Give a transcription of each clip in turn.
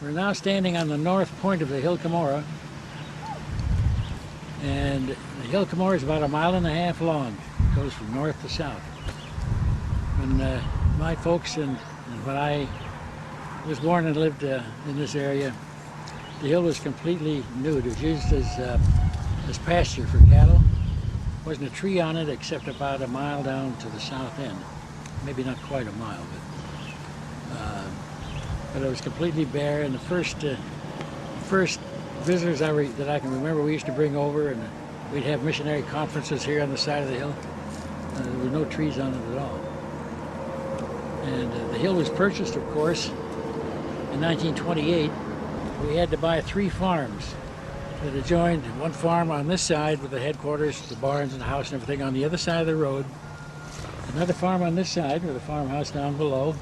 We're now standing on the north point of the Hill Cumorah, and the Hill Cumorah is about 1.5 miles long. It goes from north to south. When my folks and when I was born and lived in this area, the hill was completely nude. It was used as pasture for cattle. There wasn't a tree on it except about 1 mile down to the south end. Maybe not quite a mile, but it was completely bare. And the first visitors that I can remember, we used to bring over, and we'd have missionary conferences here on the side of the hill. There were no trees on it at all. And the hill was purchased, of course, in 1928. We had to buy 3 farms that adjoined one farm on this side with the headquarters, the barns and the house and everything on the other side of the road. Another farm on this side with a farmhouse down below.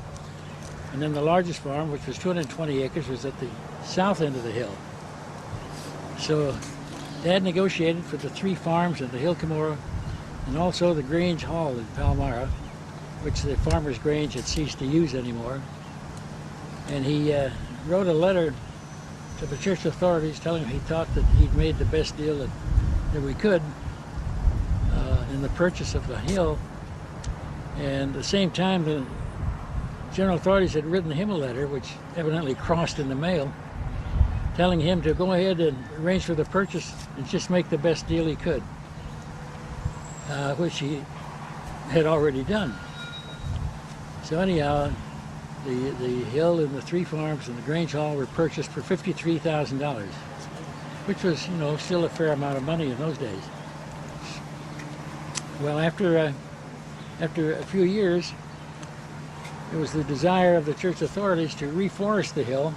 And then the largest farm, which was 220 acres, was at the south end of the hill. So Dad negotiated for the 3 farms at the Hill Cumorah and also the Grange Hall in Palmyra, which the Farmers Grange had ceased to use anymore. And he wrote a letter to the church authorities telling them he thought that he'd made the best deal that we could in the purchase of the hill. And at the same time, the general authorities had written him a letter, which evidently crossed in the mail, telling him to go ahead and arrange for the purchase and just make the best deal he could, which he had already done. So anyhow, the hill and the 3 farms and the Grange Hall were purchased for $53,000, which was, still a fair amount of money in those days. Well, after a few years, it was the desire of the church authorities to reforest the hill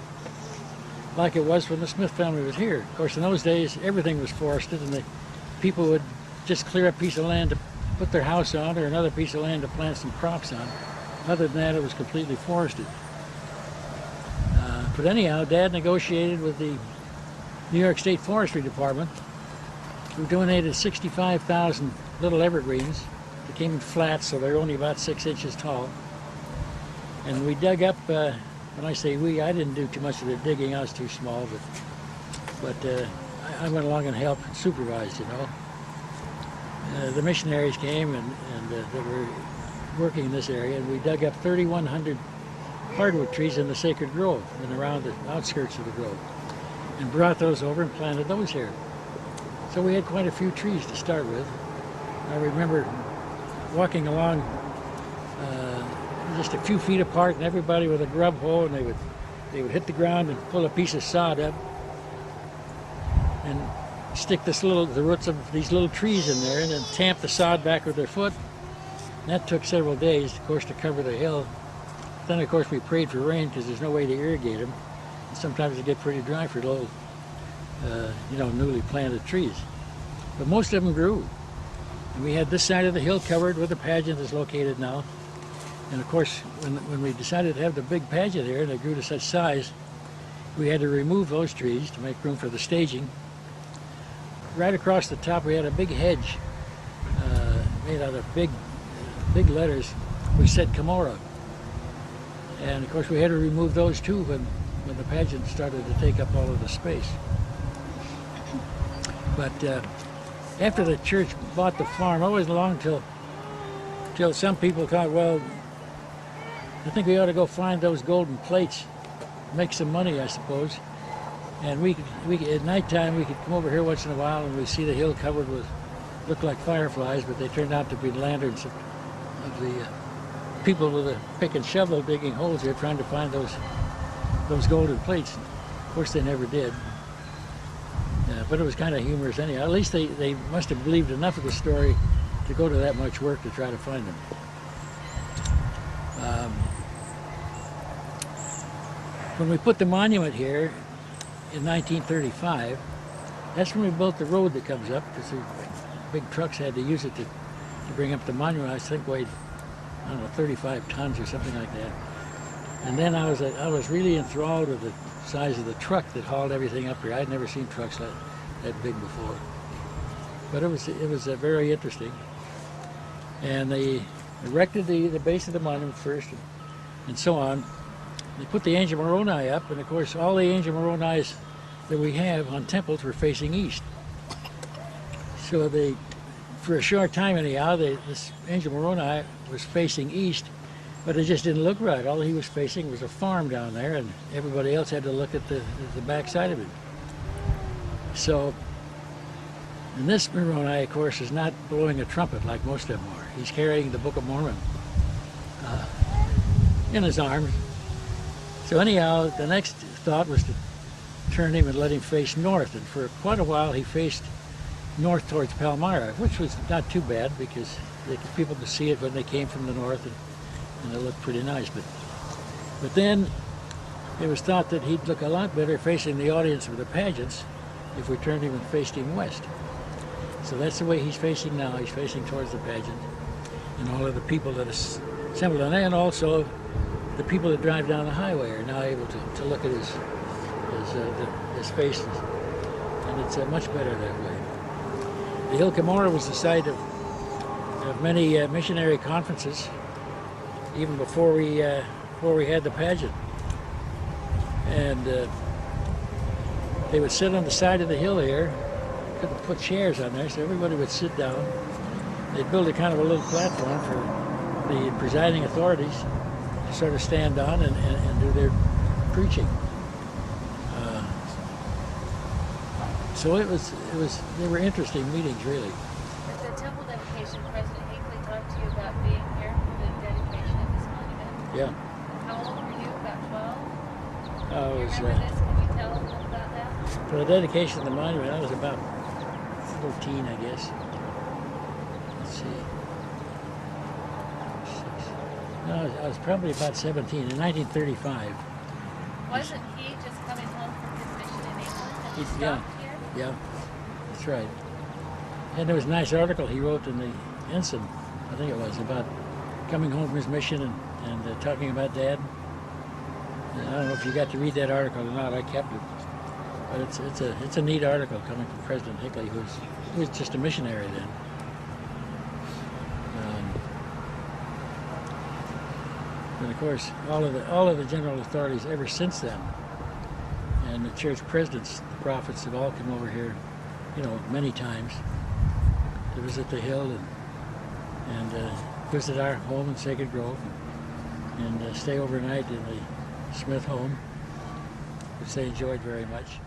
like it was when the Smith family was here. Of course, in those days, everything was forested, and the people would just clear a piece of land to put their house on or another piece of land to plant some crops on. Other than that, it was completely forested. But anyhow, Dad negotiated with the New York State Forestry Department, who donated 65,000 little evergreens. They came in flats, so they're only about 6 inches tall. And we dug up, when I say we, I didn't do too much of the digging, I was too small, but I went along and helped and supervised, The missionaries came and they were working in this area, and we dug up 3,100 hardwood trees in the Sacred Grove and around the outskirts of the grove, and brought those over and planted those here. So we had quite a few trees to start with. I remember walking along just a few feet apart, and everybody with a grub hoe, and they would hit the ground and pull a piece of sod up and stick the roots of these little trees in there, and then tamp the sod back with their foot. And that took several days, of course, to cover the hill. Then, of course, we prayed for rain because there's no way to irrigate them. And sometimes they get pretty dry for little, newly planted trees. But most of them grew. And we had this side of the hill covered where the pageant is located now. And of course, when we decided to have the big pageant here, and it grew to such size, we had to remove those trees to make room for the staging. Right across the top, we had a big hedge made out of big letters, which said Cumorah. And of course, we had to remove those too when the pageant started to take up all of the space. But after the church bought the farm, I was along till some people thought, well, I think we ought to go find those golden plates, make some money, I suppose. And we at nighttime we could come over here once in a while, and we see the hill covered with, looked like fireflies, but they turned out to be lanterns of the people with a pick and shovel digging holes here, trying to find those golden plates. Of course, they never did. But it was kind of humorous anyhow. At least they must have believed enough of the story to go to that much work to try to find them. When we put the monument here in 1935, that's when we built the road that comes up, because the big trucks had to use it to bring up the monument. I think weighed, 35 tons or something like that. And then I was really enthralled with the size of the truck that hauled everything up here. I'd never seen trucks that big before. But it was very interesting. And they erected the base of the monument first, and so on. they put the Angel Moroni up, and of course all the Angel Moronis that we have on temples were facing east. So they, for a short time anyhow, this Angel Moroni was facing east, but it just didn't look right. All he was facing was a farm down there, and everybody else had to look at the back side of it. So, and this Moroni, of course, is not blowing a trumpet like most of them are. He's carrying the Book of Mormon in his arms. So anyhow, the next thought was to turn him and let him face north, and for quite a while he faced north towards Palmyra, which was not too bad because people could see it when they came from the north, and it looked pretty nice. But then it was thought that he'd look a lot better facing the audience of the pageants if we turned him and faced him west. So that's the way he's facing now. He's facing towards the pageant, and all of the people that assembled on there, and also the people that drive down the highway are now able to look at his faces, and it's much better that way. The Hill Cumorah was the site of many missionary conferences, even before we had the pageant. And they would sit on the side of the hill here. Couldn't put chairs on there, so everybody would sit down. They'd build a kind of a little platform for the presiding authorities to sort of stand on and do their preaching. So they were interesting meetings, really. At the temple dedication, President Hinckley talked to you about being here for the dedication of this monument. Yeah. How old were you? About 12? I was, you remember this? Can you tell us about that? For the dedication of the monument, I was about 14, I guess. Let's see. No, I was probably about 17 in 1935. Wasn't he just coming home from his mission in England and he stopped Yeah. here? Yeah, that's right. And there was a nice article he wrote in the Ensign, I think it was, about coming home from his mission and talking about Dad. And I don't know if you got to read that article or not. I kept it, but it's a neat article coming from President Hinckley, who was just a missionary then. And of course, all of the general authorities ever since then, and the church presidents, the prophets, have all come over here, many times to visit the hill and visit our home in Sacred Grove and stay overnight in the Smith home, which they enjoyed very much.